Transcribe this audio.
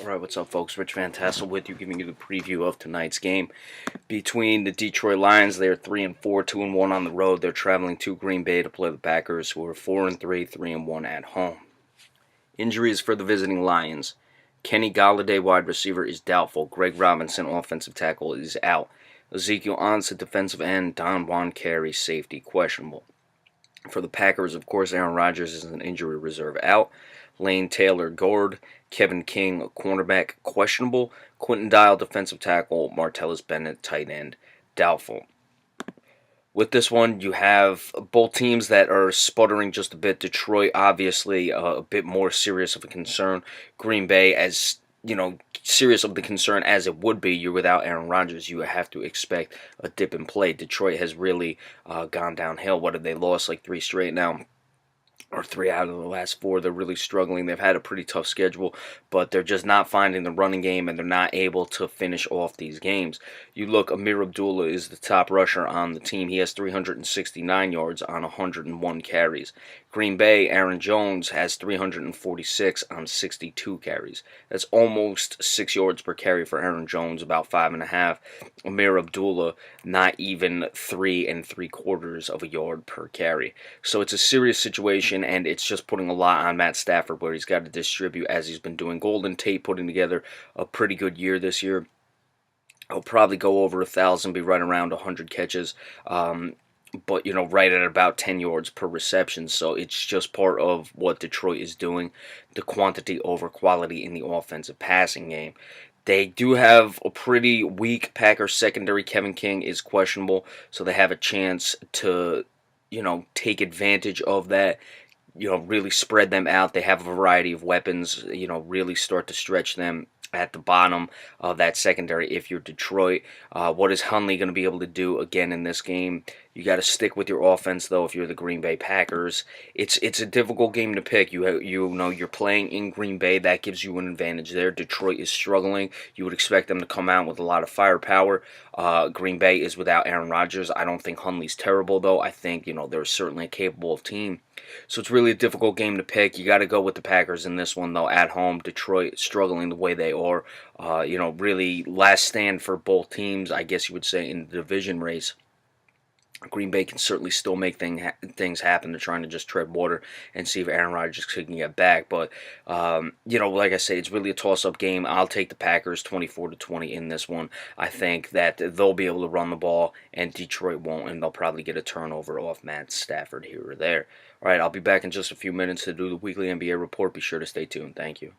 Alright, what's up, folks? Rich Van Tassel with you, giving you the preview of tonight's game between the Detroit Lions. They're 3-4, 2-1 on the road. They're traveling to Green Bay to play the Packers, who are 4-3, 3-1 at home. Injuries for the visiting Lions. Kenny Golladay, wide receiver, is doubtful. Greg Robinson, offensive tackle, is out. Ezekiel Ansah, defensive end. Don Juan Carey, safety, questionable. For the Packers, of course, Aaron Rodgers is an injury reserve out. Lane Taylor, guard. Kevin King, cornerback, questionable. Quentin Dial, defensive tackle. Martellus Bennett, tight end, doubtful. With this one, you have both teams that are sputtering just a bit. Detroit, obviously, a bit more serious of a concern. Green Bay, as serious of the concern as it would be. You're without Aaron Rodgers. You have to expect a dip in play. Detroit has really gone downhill. What have they lost? Like 3 straight now, or 3 out of the last 4. They're really struggling. They've had a pretty tough schedule, but they're just not finding the running game, and they're not able to finish off these games. You look, Amir Abdullah is the top rusher on the team. He has 369 yards on 101 carries. Green Bay, Aaron Jones has 346 on 62 carries. That's almost 6 yards per carry for Aaron Jones, about 5.5. Amir Abdullah, not even 3 3/4 of a yard per carry. So it's a serious situation, and it's just putting a lot on Matt Stafford, where he's got to distribute as he's been doing. Golden Tate putting together a pretty good year this year. He'll probably go over 1,000, be right around 100 catches. But, right at about 10 yards per reception. So it's just part of what Detroit is doing, the quantity over quality in the offensive passing game. They do have a pretty weak Packers secondary. Kevin King is questionable, so they have a chance to, take advantage of that, really spread them out. They have a variety of weapons, really start to stretch them at the bottom of that secondary if you're Detroit. What is Hundley going to be able to do again in this game? You got to stick with your offense, though, if you're the Green Bay Packers. It's a difficult game to pick. You're playing in Green Bay. That gives you an advantage there. Detroit is struggling. You would expect them to come out with a lot of firepower. Green Bay is without Aaron Rodgers. I don't think Hundley's terrible, though. I think, they're certainly a capable team. So it's really a difficult game to pick. You got to go with the Packers in this one, though, at home. Detroit struggling the way they are. Really last stand for both teams, I guess you would say, in the division race. Green Bay can certainly still make things happen. They're trying to just tread water and see if Aaron Rodgers can get back. But, like I say, it's really a toss-up game. I'll take the Packers 24-20 in this one. I think that they'll be able to run the ball, and Detroit won't, and they'll probably get a turnover off Matt Stafford here or there. All right, I'll be back in just a few minutes to do the weekly NBA report. Be sure to stay tuned. Thank you.